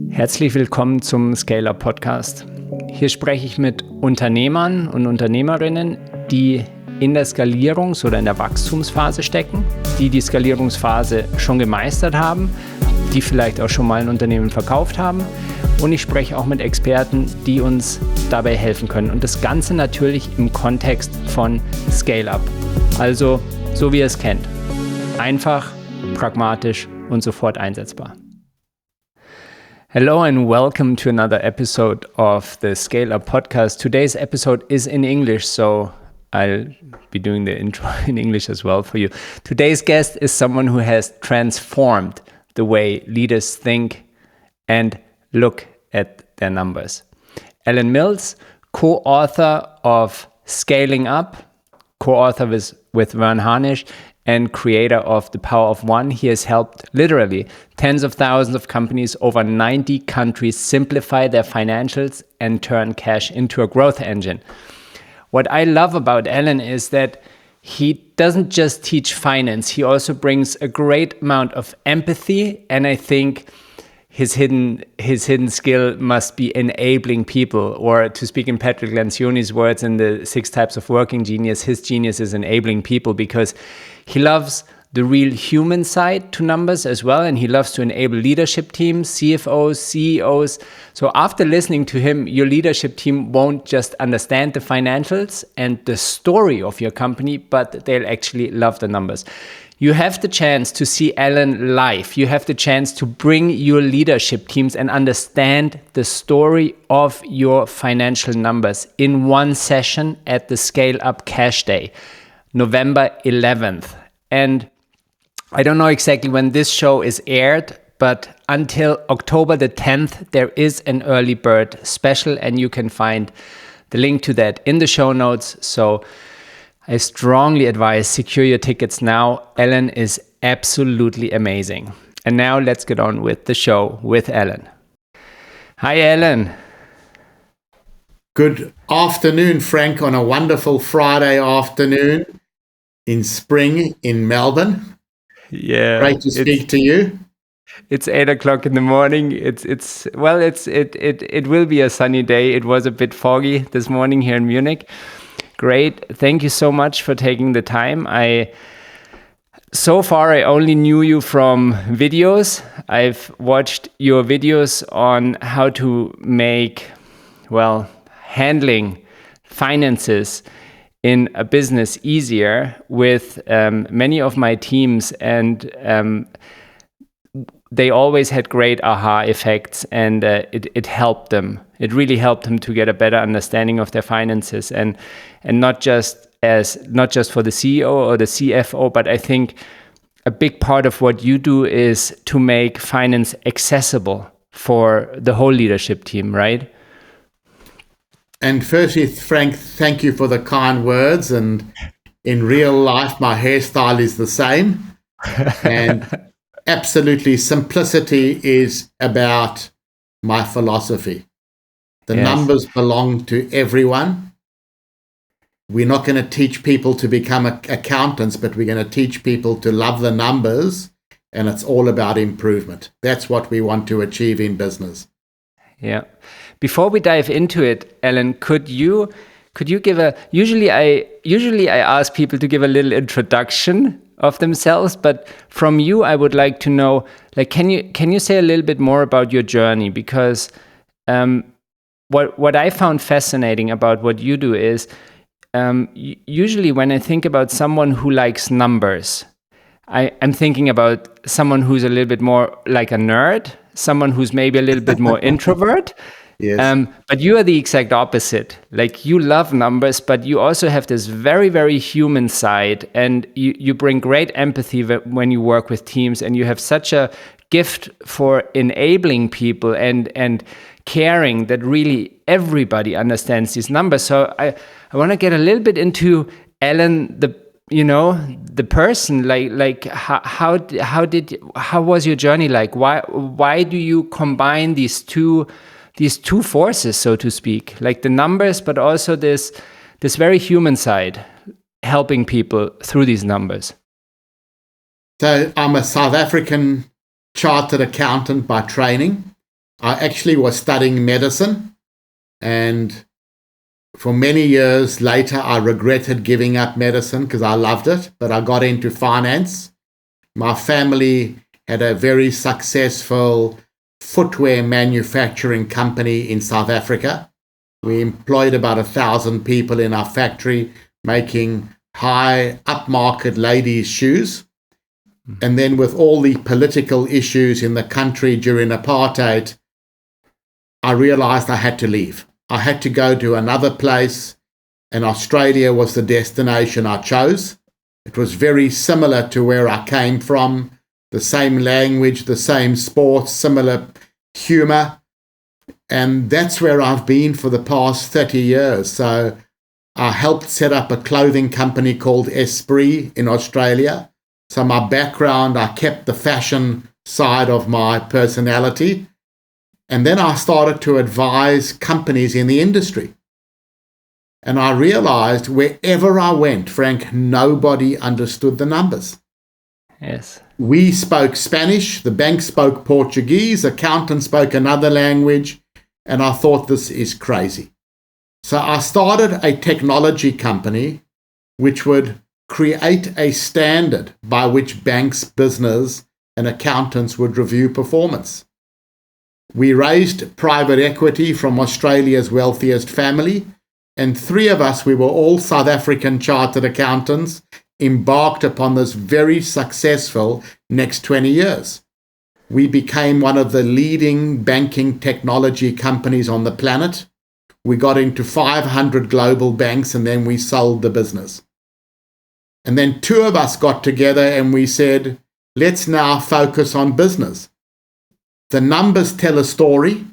Herzlich willkommen zum Scale-Up Podcast. Hier spreche ich mit Unternehmern und Unternehmerinnen, die in der Skalierungs- oder in der Wachstumsphase stecken, die die Skalierungsphase schon gemeistert haben, die vielleicht auch schon mal ein Unternehmen verkauft haben. Und ich spreche auch mit Experten, die uns dabei helfen können. Und das Ganze natürlich im Kontext von Scale-Up. Also so wie ihr es kennt. Einfach, pragmatisch und sofort einsetzbar. Hello and welcome to another episode of the Scale-Up Podcast. Today's episode is in English, so I'll be doing the intro in English as well for you. Today's guest is someone who has transformed the way leaders think and look at their numbers. Alan Miltz, co-author of Scaling Up, co-author with Vern Harnish, and creator of The Power of One. He has helped literally tens of thousands of companies over 90 countries simplify their financials and turn cash into a growth engine. What I love about Alan is that he doesn't just teach finance, he also brings a great amount of empathy, and I think his hidden skill must be enabling people, or to speak in Patrick Lencioni's words in the 6 Types of Working Genius, his genius is enabling people because he loves the real human side to numbers as well, and he loves to enable leadership teams, CFOs, CEOs. So after listening to him, your leadership team won't just understand the financials and the story of your company, but they'll actually love the numbers. You have the chance to see Alan live. You have the chance to bring your leadership teams and understand the story of your financial numbers in one session at the Scale Up Cash Day, November 11th. And I don't know exactly when this show is aired, but until October the 10th, there is an early bird special, and you can find the link to that in the show notes. So I strongly advise secure your tickets now. Alan is absolutely amazing. And now let's get on with the show with Alan. Hi, Alan. Good afternoon, Frank, on a wonderful Friday afternoon in spring in Melbourne. Yeah. Great to speak to you. It's 8 o'clock in the morning. It will be a sunny day. It was a bit foggy this morning here in Munich. Great. Thank you so much for taking the time. So far, I only knew you from videos. I've watched your videos on how to make, handling finances in a business easier with many of my teams, and they always had great aha effects, and it helped them. It really helped them to get a better understanding of their finances, and not just for the CEO or the CFO, but I think a big part of what you do is to make finance accessible for the whole leadership team, right? And firstly, Frank, thank you for the kind words. And in real life, my hairstyle is the same. And absolutely, simplicity is about my philosophy. The numbers belong to everyone. We're not going to teach people to become accountants, but we're going to teach people to love the numbers, and it's all about improvement. That's what we want to achieve in business. Yeah. Before we dive into it, Alan, could you give usually I ask people to give a little introduction of themselves, but from you I would like to know, can you say a little bit more about your journey? Because what I found fascinating about what you do is usually when I think about someone who likes numbers, I'm thinking about someone who's a little bit more like a nerd, someone who's maybe a little bit more introvert. Yes. But you are the exact opposite. You love numbers, but you also have this very, very human side, and you bring great empathy when you work with teams, and you have such a gift for enabling people and caring that really everybody understands these numbers. So I want to get a little bit into Alan, the person. How was your journey like? Why do you combine these two forces, so to speak, like the numbers, but also this very human side, helping people through these numbers? So I'm a South African chartered accountant by training. I actually was studying medicine, and for many years later, I regretted giving up medicine because I loved it, but I got into finance. My family had a very successful footwear manufacturing company in South Africa. We employed about 1,000 people in our factory making high upmarket ladies' shoes. And then with all the political issues in the country during apartheid, I realized I had to leave. I had to go to another place, and Australia was the destination I chose. It was very similar to where I came from, the same language, the same sports, similar humor. And that's where I've been for the past 30 years. So I helped set up a clothing company called Esprit in Australia. So my background, I kept the fashion side of my personality. And then I started to advise companies in the industry. And I realized wherever I went, Frank, nobody understood the numbers. Yes. We spoke Spanish, the bank spoke Portuguese, accountants spoke another language, and I thought this is crazy. So I started a technology company which would create a standard by which banks, business, and accountants would review performance. We raised private equity from Australia's wealthiest family, and three of us, we were all South African chartered accountants, embarked upon this very successful next 20 years. We became one of the leading banking technology companies on the planet. We got into 500 global banks, and then we sold the business. And then two of us got together and we said, let's now focus on business. The numbers tell a story.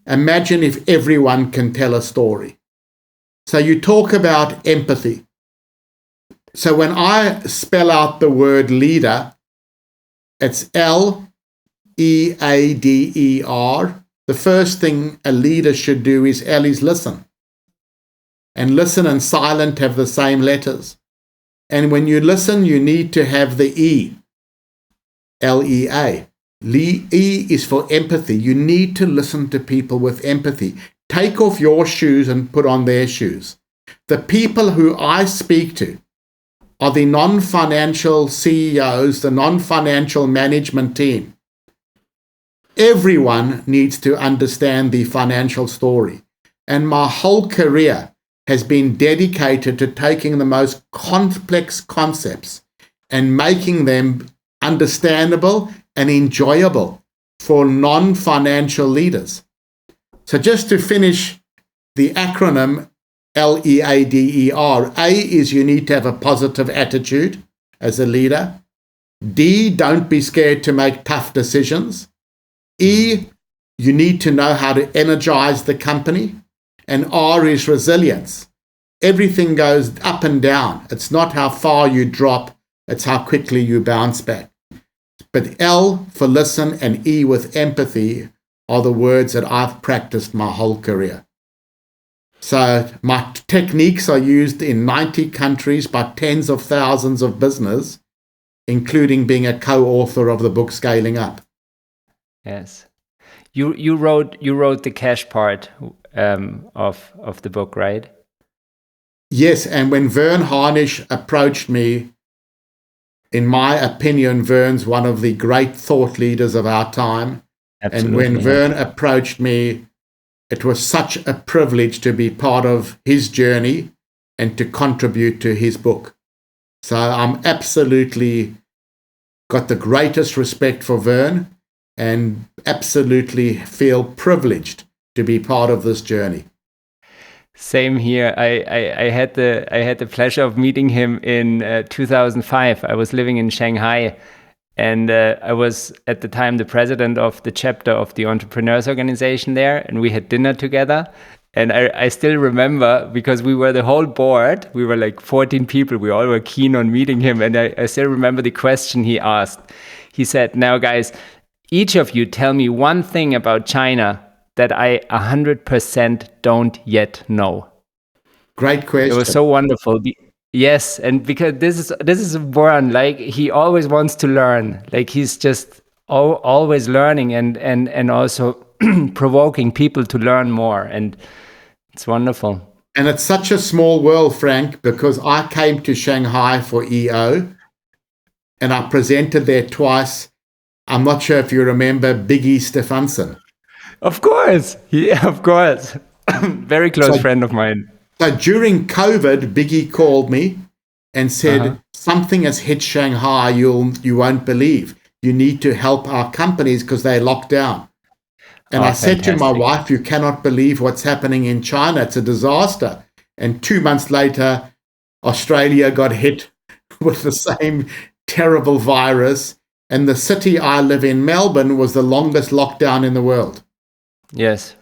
Imagine if everyone can tell a story. So you talk about empathy. So when I spell out the word leader, it's Leader. The first thing a leader should do is L is listen. And listen and silent have the same letters. And when you listen, you need to have the E, Lea. E is for empathy. You need to listen to people with empathy. Take off your shoes and put on their shoes. The people who I speak to are the non-financial CEOs, the non-financial management team. Everyone needs to understand the financial story. And my whole career has been dedicated to taking the most complex concepts and making them understandable and enjoyable for non-financial leaders. So just to finish the acronym LEADER, A is you need to have a positive attitude as a leader. D, don't be scared to make tough decisions. E, you need to know how to energize the company. And R is resilience. Everything goes up and down. It's not how far you drop, it's how quickly you bounce back. But L for listen and E with empathy are the words that I've practiced my whole career. So my techniques are used in 90 countries by tens of thousands of business, including being a co-author of the book Scaling Up. Yes. You wrote the cash part of the book, right? Yes, and when Vern Harnish approached me, in my opinion, Vern's one of the great thought leaders of our time. Absolutely. And when Vern approached me, it was such a privilege to be part of his journey and to contribute to his book. So I'm absolutely got the greatest respect for Vern and absolutely feel privileged to be part of this journey. Same here. I had the pleasure of meeting him in 2005. I was living in Shanghai, and I was at the time the president of the chapter of the entrepreneurs organization there, and we had dinner together. And I still remember, because we were the whole board, we were like 14 people, we all were keen on meeting him, and I still remember the question he asked. He said, now guys, each of you tell me one thing about China that I 100% don't yet know. Great question. It was so wonderful. Yes, and because this is Warren, like he always wants to learn. Like he's just always learning and also provoking people to learn more, and it's wonderful. And it's such a small world, Frank, because I came to Shanghai for EO and I presented there twice. I'm not sure if you remember Biggie Stefansson. Of course. Yeah, of course. Very close friend of mine. So during COVID, Biggie called me and said, something has hit Shanghai you won't believe. You need to help our companies because they're locked down. And I said to my wife, you cannot believe what's happening in China. It's a disaster. And 2 months later, Australia got hit with the same terrible virus. And the city I live in, Melbourne, was the longest lockdown in the world. Yes.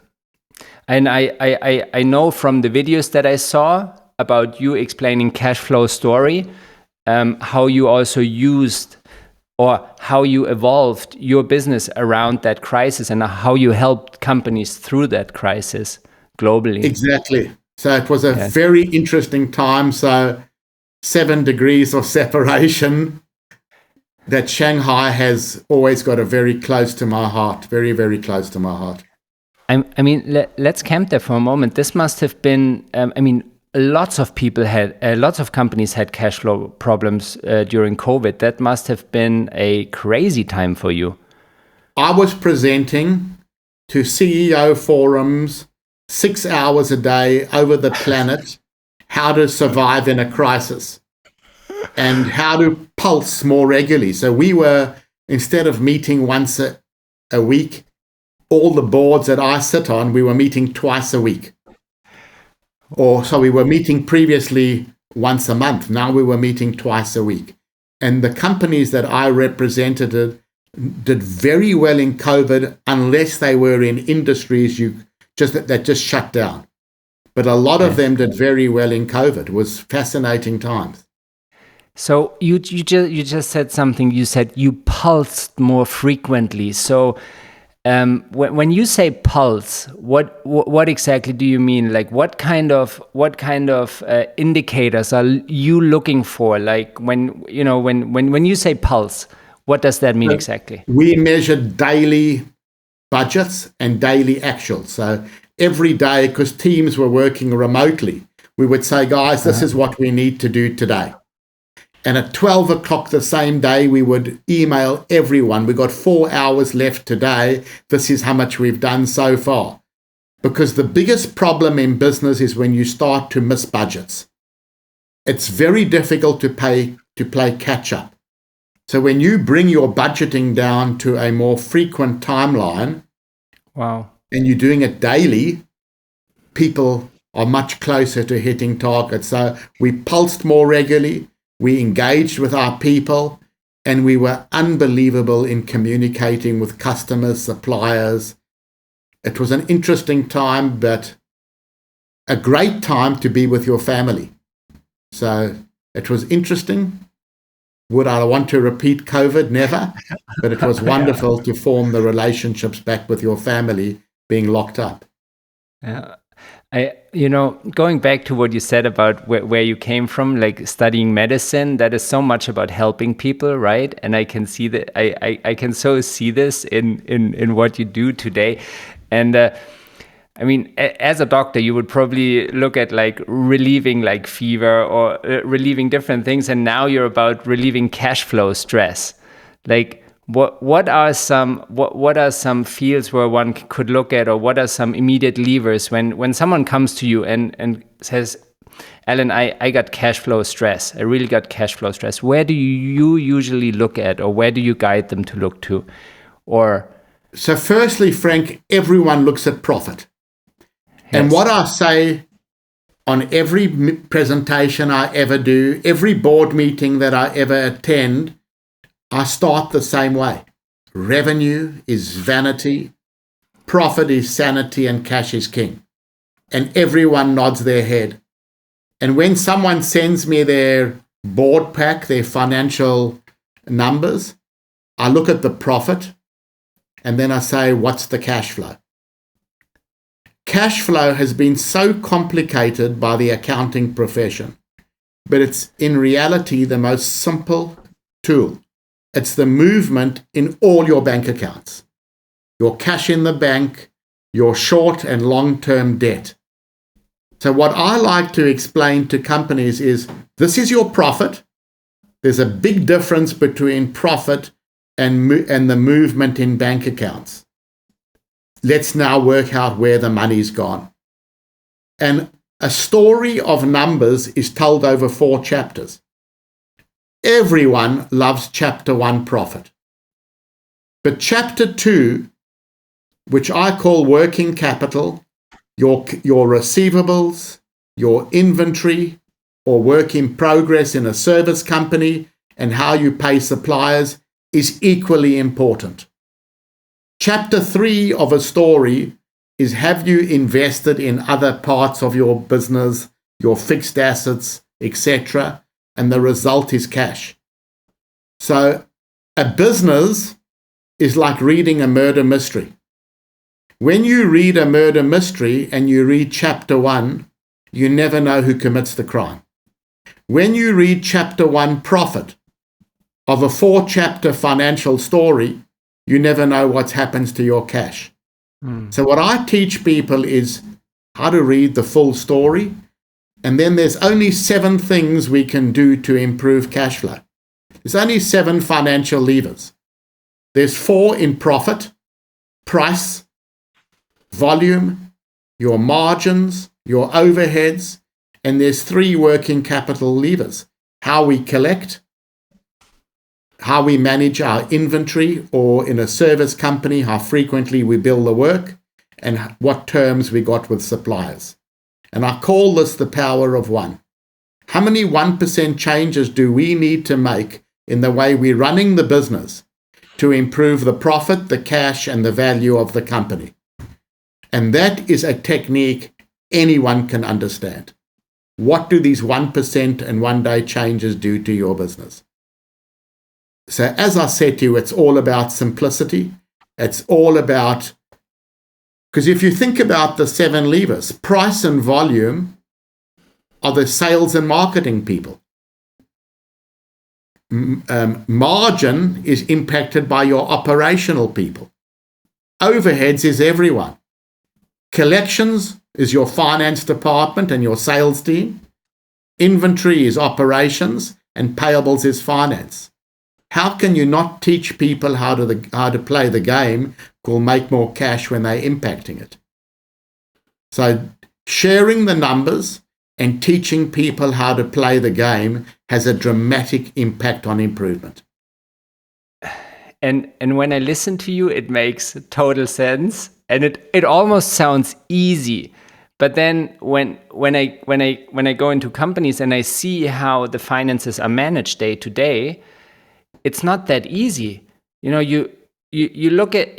And I know from the videos that I saw about you explaining cash flow story, how you also used or how you evolved your business around that crisis and how you helped companies through that crisis globally. Exactly. So it was a very interesting time. So 7 degrees of separation that Shanghai has always got a very close to my heart, very, very close to my heart. I mean, let's camp there for a moment. This must have been, lots of companies had cash flow problems during COVID. That must have been a crazy time for you. I was presenting to CEO forums 6 hours a day over the planet, how to survive in a crisis and how to pulse more regularly. So we were, instead of meeting once a week, all the boards that I sit on, we were meeting twice a week. So we were meeting previously once a month. Now we were meeting twice a week. And the companies that I represented did very well in COVID, unless they were in industries that just shut down. But a lot of them did very well in COVID. It was fascinating times. So you just said something. You said you pulsed more frequently. So when you say pulse, what exactly do you mean? Like what kind of indicators are you looking for? Like when you say pulse, what does that mean exactly? We measured daily budgets and daily actuals. So every day, because teams were working remotely, we would say, guys, this is what we need to do today. And at 12 o'clock the same day, we would email everyone. We got 4 hours left today. This is how much we've done so far. Because the biggest problem in business is when you start to miss budgets. It's very difficult to play catch up. So when you bring your budgeting down to a more frequent timeline, and you're doing it daily, people are much closer to hitting targets. So we pulsed more regularly. We engaged with our people, and we were unbelievable in communicating with customers, suppliers. It was an interesting time, but a great time to be with your family. So it was interesting. Would I want to repeat COVID? Never. But it was wonderful to form the relationships back with your family being locked up. Yeah. Going back to what you said about where you came from, like studying medicine, that is so much about helping people, right? And I can see that I can so see this in what you do today. And as a doctor, you would probably look at like relieving like fever or relieving different things, and now you're about relieving cash flow stress. Like, what are some fields where one could look at, or what are some immediate levers when someone comes to you and says, Alan, I got cash flow stress. I really got cash flow stress. Where do you usually look at, or where do you guide them to look to? So firstly, Frank, everyone looks at profit. Yes. And what I say on every presentation I ever do, every board meeting that I ever attend, I start the same way. Revenue is vanity, profit is sanity, and cash is king. And everyone nods their head. And when someone sends me their board pack, their financial numbers, I look at the profit and then I say, what's the cash flow? Cash flow has been so complicated by the accounting profession, but it's in reality the most simple tool. It's the movement in all your bank accounts. Your cash in the bank, your short and long-term debt. So what I like to explain to companies is, this is your profit. There's a big difference between profit and the movement in bank accounts. Let's now work out where the money's gone. And a story of numbers is told over 4 chapters. Everyone loves chapter 1, profit. But chapter 2, which I call working capital, your receivables, your inventory, or work in progress in a service company, and how you pay suppliers, is equally important. Chapter 3 of a story is, have you invested in other parts of your business, your fixed assets, etc., and the result is cash. So a business is like reading a murder mystery. When you read a murder mystery and you read chapter 1, you never know who commits the crime. When you read chapter 1, profit, of a 4-chapter financial story, you never know what happens to your cash. So what I teach people is how to read the full story, and then there's only 7 things we can do to improve cash flow. There's only 7 financial levers. There's 4 in profit: price, volume, your margins, your overheads, and there's 3 working capital levers: how we collect, how we manage our inventory, or in a service company, how frequently we bill the work, and what terms we got with suppliers. And I call this the power of 1. How many 1% changes do we need to make in the way we're running the business to improve the profit, the cash, and the value of the company? And that is a technique anyone can understand. What do these 1% and 1-day changes do to your business? So as I said to you, it's all about simplicity. It's all about, because if you think about the 7 levers, price and volume are the sales and marketing people. Margin is impacted by your operational people. Overheads is everyone. Collections is your finance department and your sales team. Inventory is operations, and payables is finance. How can you not teach people how to play the game called make more cash when they're impacting it? So sharing the numbers and teaching people how to play the game has a dramatic impact on improvement. And when I listen to you, it makes total sense, and it almost sounds easy. But then when I go into companies and I see how the finances are managed day to day, it's not that easy. You look at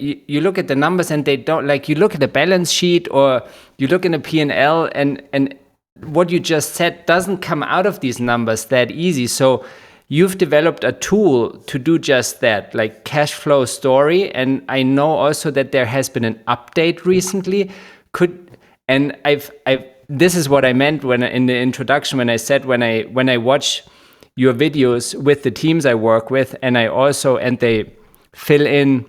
the numbers, and they don't, like, you look at the balance sheet or you look in a P&L, and what you just said doesn't come out of these numbers that easy. So you've developed a tool to do just that, like cash flow story. And I know also that there has been an update recently. This is what I meant when in the introduction, when I said when I watch your videos with the teams I work with, and they fill in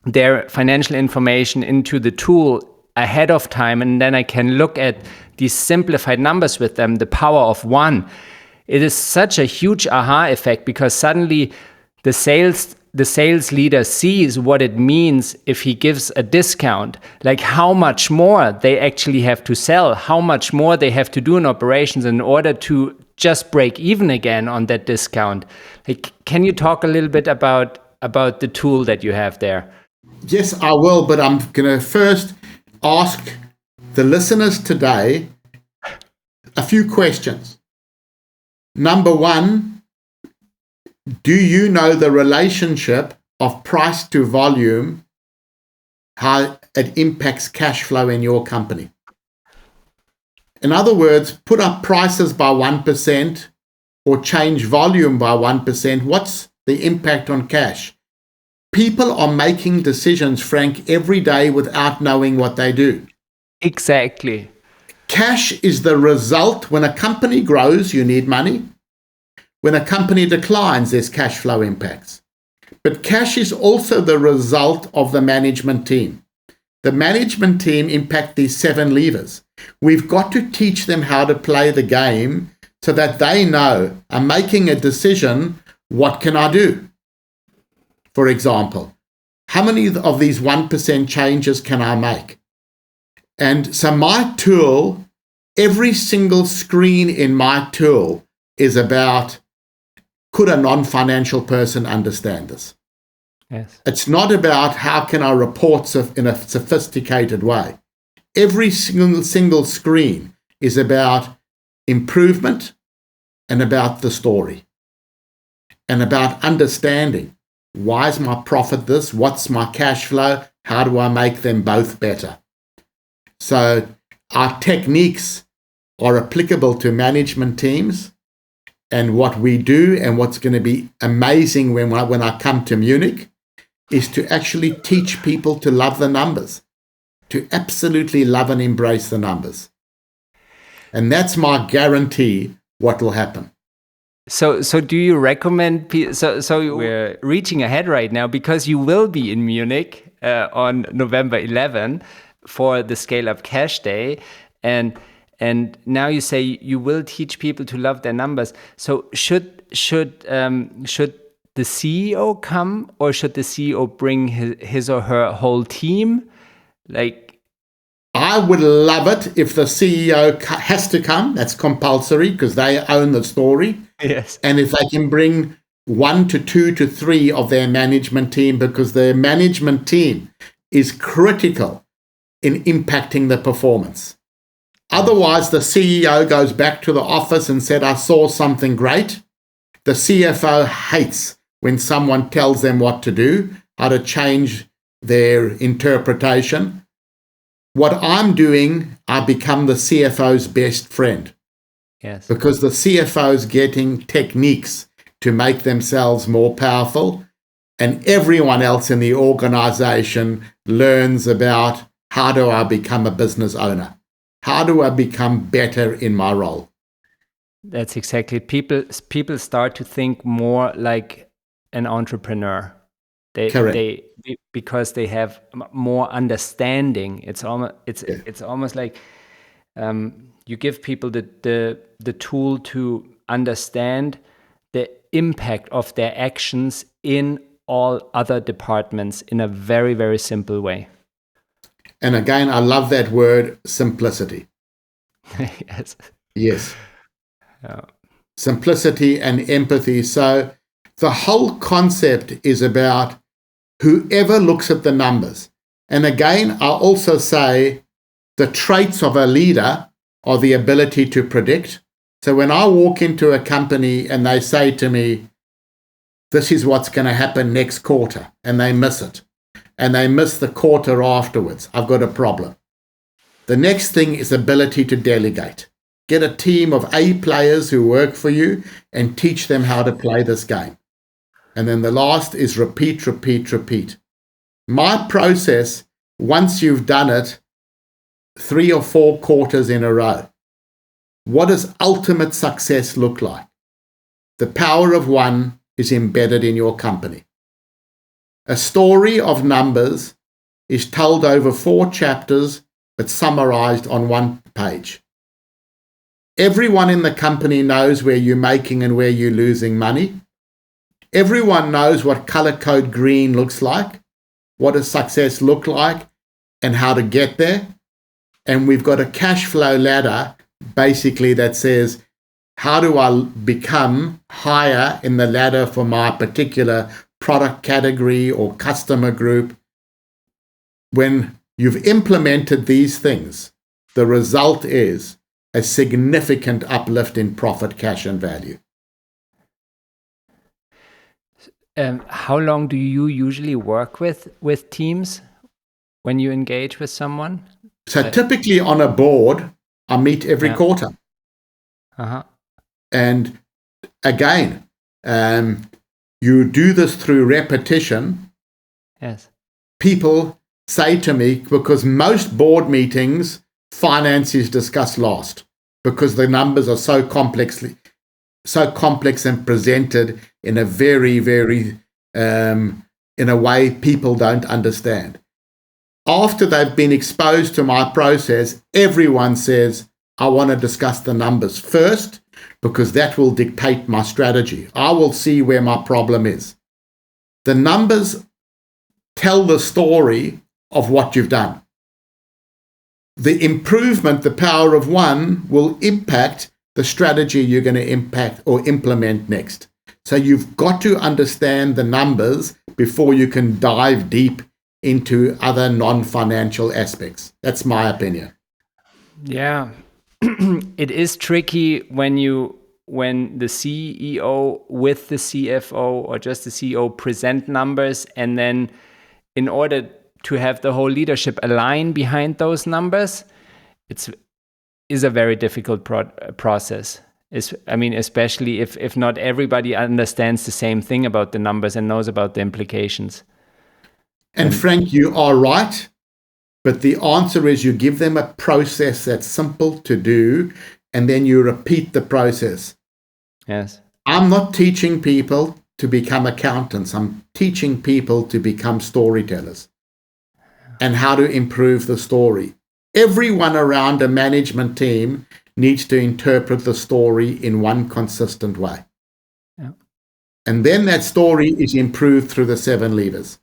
their financial information into the tool ahead of time, and then I can look at these simplified numbers with them, the power of 1. It is such a huge aha effect, because suddenly the sales leader sees what it means if he gives a discount, like how much more they actually have to sell, how much more they have to do in operations in order to just break even again on that discount. Like, can you talk a little bit about the tool that you have there? Yes, I will, but I'm going to first ask the listeners today a few questions. Number 1, do you know the relationship of price to volume, how it impacts cash flow in your company? In other words, put up prices by 1% or change volume by 1%. What's the impact on cash? People are making decisions, Frank, every day without knowing what they do. Exactly. Cash is the result. When a company grows, you need money. When a company declines, there's cash flow impacts. But cash is also the result of the management team. the management team impact these 7 levers. We've got to teach them how to play the game so that they know, I'm making a decision, what can I do? For example, how many of these 1% changes can I make? And so my tool, every single screen in my tool is about, could a non-financial person understand this? Yes. It's not about how can I report in a sophisticated way. Every single screen is about improvement and about the story and about understanding. Why is my profit this? What's my cash flow? How do I make them both better? So our techniques are applicable to management teams, and what we do and what's going to be amazing when I come to Munich is to actually teach people to love the numbers, to absolutely love and embrace the numbers. And that's my guarantee what will happen. So do you recommend, so we're reaching ahead right now because you will be in Munich on November 11 for the Scale Up Cash Day. And now you say you will teach people to love their numbers. So should the CEO come, or should the CEO bring his or her whole team? I would love it if the CEO has to come. That's compulsory because they own the story. Yes. And if they can bring 1 to 2 to 3 of their management team, because their management team is critical in impacting the performance. Otherwise, the CEO goes back to the office and said, I saw something great. The CFO hates when someone tells them what to do, how to change their interpretation. What I'm doing, I become the CFO's best friend. Yes. Because the CFO's getting techniques to make themselves more powerful, and everyone else in the organization learns about how do I become a business owner? How do I become better in my role? That's exactly it. People start to think more like an entrepreneur. Correct. Because they have more understanding. It's almost like you give people the tool to understand the impact of their actions in all other departments in a very, very simple way. And again, I love that word, simplicity. Yes. Yes. Yeah. Simplicity and empathy. So the whole concept is about whoever looks at the numbers. And again, I also say the traits of a leader are the ability to predict. So when I walk into a company and they say to me, this is what's going to happen next quarter, and they miss it, and they miss the quarter afterwards, I've got a problem. The next thing is ability to delegate. Get a team of A players who work for you and teach them how to play this game. And then the last is repeat, repeat, repeat. My process, once you've done it 3 or 4 quarters in a row, what does ultimate success look like? The power of one is embedded in your company. A story of numbers is told over 4 chapters, but summarized on 1 page. Everyone in the company knows where you're making and where you're losing money. Everyone knows what color code green looks like, what does success look like, and how to get there. And we've got a cash flow ladder, basically, that says, how do I become higher in the ladder for my particular product category or customer group? When you've implemented these things, the result is a significant uplift in profit, cash, and value. How long do you usually work with teams when you engage with someone? So typically on a board, I meet every quarter. Uh-huh. And again, you do this through repetition. Yes. People say to me, because most board meetings, finance is discussed last because the numbers are so complex and presented in a very, very, in a way people don't understand. after they've been exposed to my process, everyone says, I want to discuss the numbers first because that will dictate my strategy. I will see where my problem is. The numbers tell the story of what you've done. The improvement, the power of one, will impact the strategy you're going to impact or implement next. So you've got to understand the numbers before you can dive deep into other non-financial aspects. That's my opinion. Yeah. It is tricky when the CEO with the CFO or just the CEO present numbers, and then in order to have the whole leadership align behind those numbers, is a very difficult process. Especially if not everybody understands the same thing about the numbers and knows about the implications. And Frank, you are right. But the answer is you give them a process that's simple to do, and then you repeat the process. Yes. I'm not teaching people to become accountants. I'm teaching people to become storytellers and how to improve the story. Everyone around a management team needs to interpret the story in one consistent way. Yeah. And then that story is improved through the 7 levers.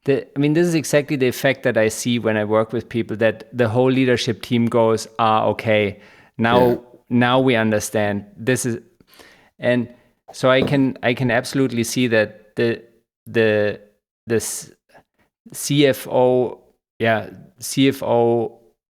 This is exactly the effect that I see when I work with people, that the whole leadership team goes, okay, now we understand this is, and so I can absolutely see that the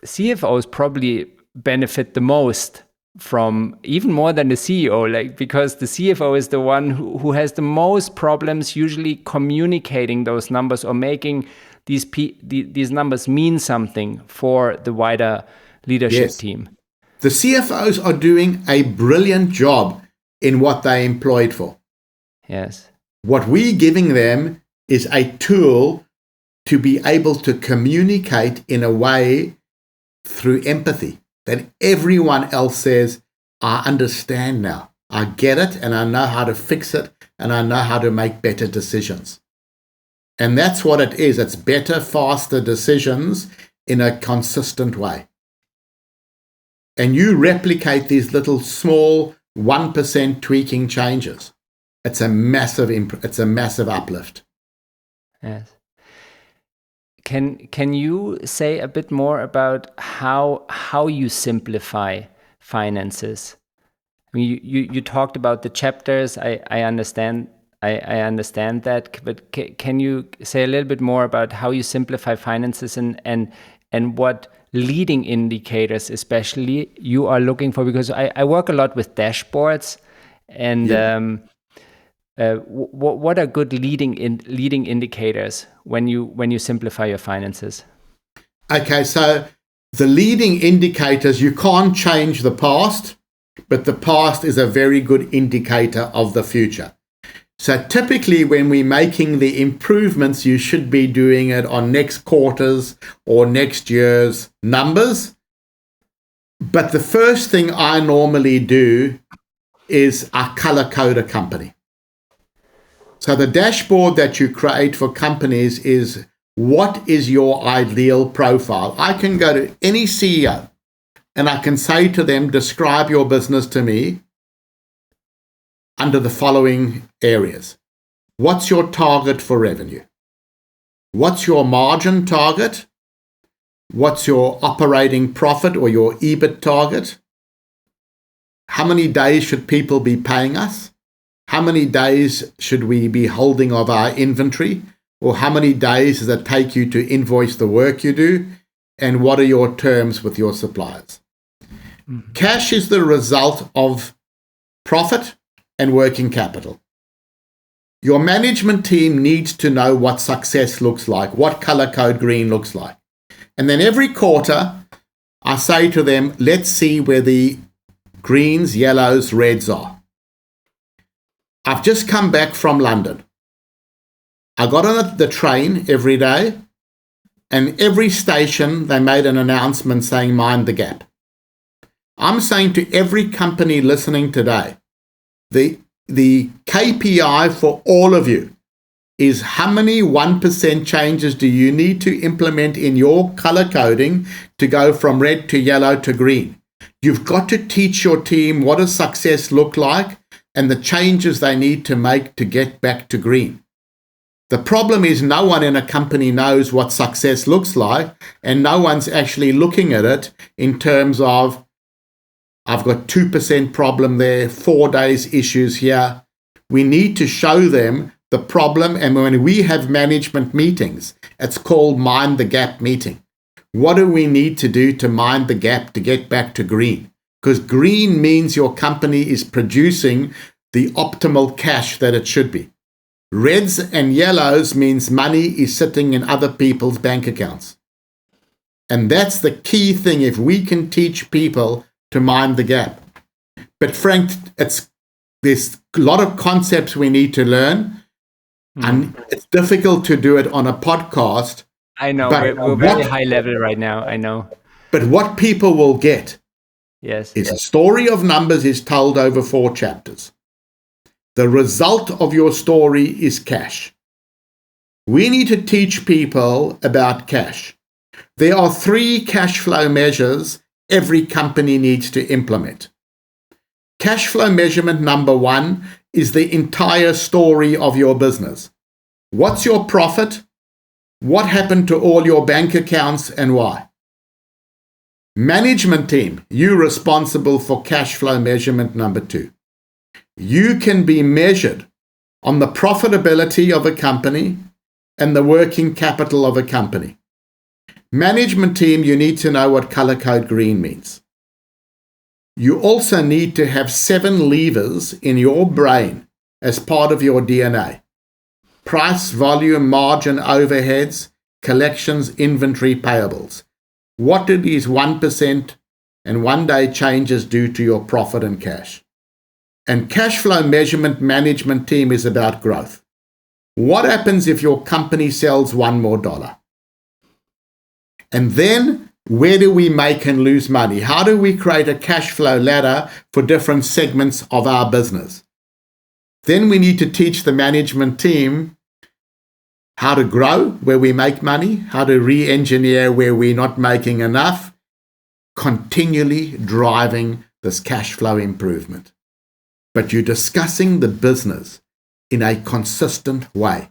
CFOs probably benefit the most from, even more than the CEO, because the CFO is the one who has the most problems usually communicating those numbers or making these numbers mean something for the wider leadership team. The CFOs are doing a brilliant job in what they're employed for. Yes. What we're giving them is a tool to be able to communicate in a way through empathy that everyone else says, I understand now. I get it, and I know how to fix it, and I know how to make better decisions. And that's what it is. It's better, faster decisions in a consistent way. And you replicate these little small 1% tweaking changes. It's a massive uplift. Yes. Can you say a bit more about how you simplify finances? You talked about the chapters. I understand that, but can you say a little bit more about how you simplify finances and what leading indicators especially you are looking for? Because I work a lot with dashboards, and what are good leading indicators when you simplify your finances? Okay, so the leading indicators, you can't change the past, but the past is a very good indicator of the future. So typically when we're making the improvements, you should be doing it on next quarter's or next year's numbers. But the first thing I normally do is I color code a company. So the dashboard that you create for companies is, what is your ideal profile? I can go to any CEO and I can say to them, describe your business to me under the following areas. What's your target for revenue? What's your margin target? What's your operating profit or your EBIT target? How many days should people be paying us? How many days should we be holding of our inventory? Or how many days does it take you to invoice the work you do? And what are your terms with your suppliers? Mm-hmm. Cash is the result of profit and working capital. Your management team needs to know what success looks like, what color code green looks like. And then every quarter, I say to them, let's see where the greens, yellows, reds are. I've just come back from London. I got on the train every day, and every station they made an announcement saying, mind the gap. I'm saying to every company listening today, the KPI for all of you is how many 1% changes do you need to implement in your color coding to go from red to yellow to green? You've got to teach your team what does success look like and the changes they need to make to get back to green. The problem is no one in a company knows what success looks like, and no one's actually looking at it in terms of, I've got 2% problem there, 4 days issues here. We need to show them the problem, and when we have management meetings, it's called Mind the Gap meeting. What do we need to do to mind the gap to get back to green? Because green means your company is producing the optimal cash that it should be. Reds and yellows means money is sitting in other people's bank accounts. And that's the key thing if we can teach people to mind the gap. But Frank, there's a lot of concepts we need to learn, and it's difficult to do it on a podcast. I know, we're very high level right now, I know. But what people will get is a story of numbers is told over 4 chapters. The result of your story is cash. We need to teach people about cash. There are 3 cash flow measures every company needs to implement. Cash flow measurement number 1 is the entire story of your business. What's your profit? What happened to all your bank accounts and why? Management team, you're responsible for cash flow measurement number 2. You can be measured on the profitability of a company and the working capital of a company. Management team, you need to know what color code green means. You also need to have 7 levers in your brain as part of your DNA. Price, volume, margin, overheads, collections, inventory, payables. What did these 1% and 1-day changes do to your profit and cash? And cash flow measurement management team is about growth. What happens if your company sells $1 more? And then where do we make and lose money? How do we create a cash flow ladder for different segments of our business? Then we need to teach the management team how to grow where we make money, how to re-engineer where we're not making enough, continually driving this cash flow improvement. But you're discussing the business in a consistent way.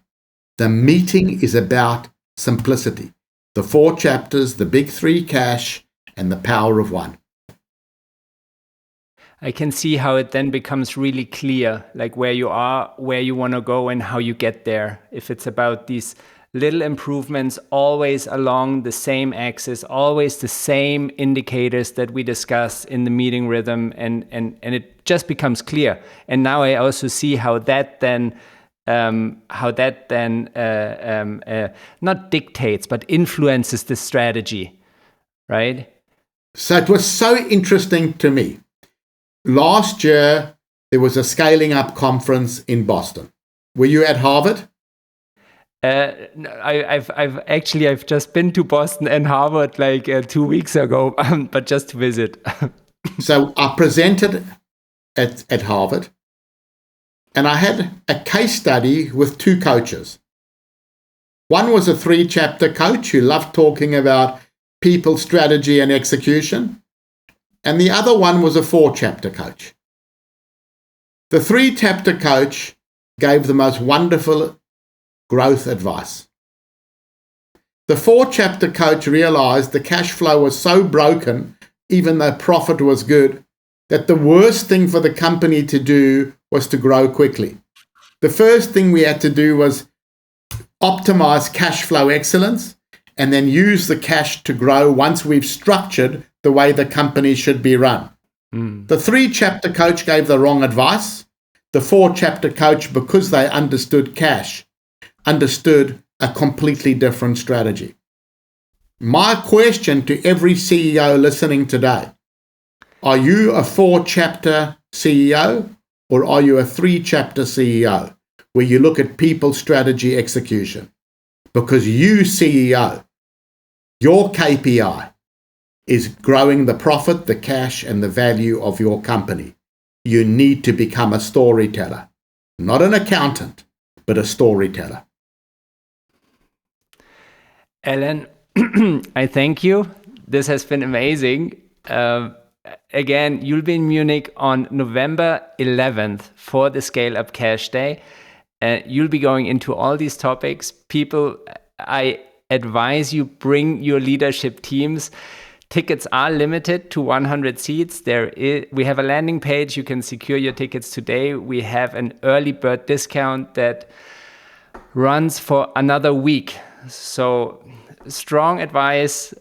The meeting is about simplicity. The 4 chapters, the big 3 cash, and the power of 1. I can see how it then becomes really clear, like where you are, where you want to go, and how you get there. If it's about these little improvements, always along the same axis, always the same indicators that we discuss in the meeting rhythm, and it just becomes clear. And now I also see how that then not dictates, but influences the strategy, right? So it was so interesting to me. Last year, there was a scaling up conference in Boston. Were you at Harvard? I've just been to Boston and Harvard like 2 weeks ago, but just to visit. So I presented at Harvard, and I had a case study with 2 coaches. One was a 3-chapter coach who loved talking about people, strategy, and execution. And the other one was a 4-chapter coach. The 3-chapter coach gave the most wonderful growth advice. The 4-chapter coach realized the cash flow was so broken, even though profit was good, that the worst thing for the company to do was to grow quickly. The first thing we had to do was optimize cash flow excellence and then use the cash to grow once we've structured the way the company should be run. The 3-chapter coach gave the wrong advice. The 4-chapter coach, because they understood cash, understood a completely different strategy. My question to every CEO listening today, are you a 4-chapter CEO or are you a 3-chapter CEO where you look at people, strategy, execution? Because you, CEO, your KPI is growing the profit, the cash, and the value of your company. You need to become a storyteller, not an accountant, but a storyteller. Ellen, I thank you. This has been amazing. Again, you'll be in Munich on November 11th for the Scale Up Cash Day. You'll be going into all these topics. People, I advise you bring your leadership teams. Tickets are limited to 100 seats. We have a landing page. You can secure your tickets today. We have an early bird discount that runs for another week. So strong advice,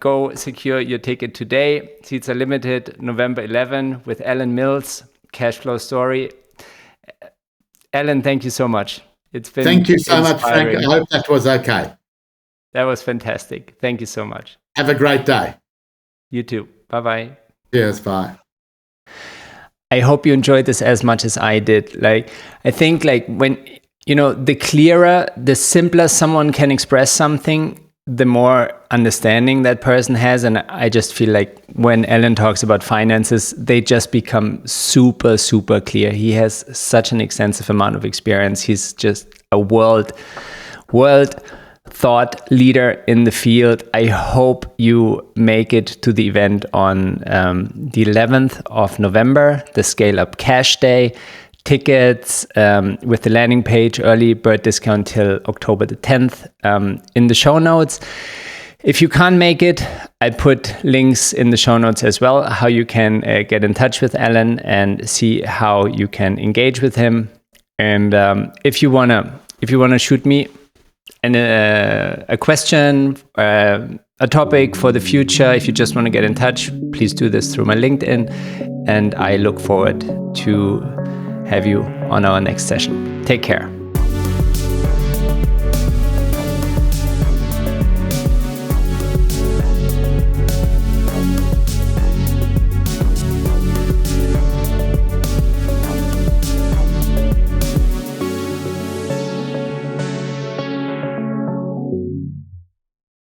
go secure your ticket today. Seats are limited, November 11 with Ellen Miltz, Cash Flow Story. Ellen, thank you so much. It's been Thank you so much, Frank. inspiring. I hope that was okay. That was fantastic. Thank you so much. Have a great day. You too. Bye-bye. Cheers, bye. I hope you enjoyed this as much as I did. I think when, the clearer, the simpler someone can express something, the more understanding that person has. And I just feel like when Ellen talks about finances, they just become super, super clear. He has such an extensive amount of experience. He's just a world thought leader in the field. I hope you make it to the event on the 11th of November, the Scale Up Cash Day. Tickets with the landing page, early bird discount till October the 10th in the show notes. If you can't make it, I put links in the show notes as well, how you can get in touch with Alan and see how you can engage with him. And if you wanna shoot me a question, a topic for the future, if you just want to get in touch, please do this through my LinkedIn. And I look forward to have you on our next session. Take care.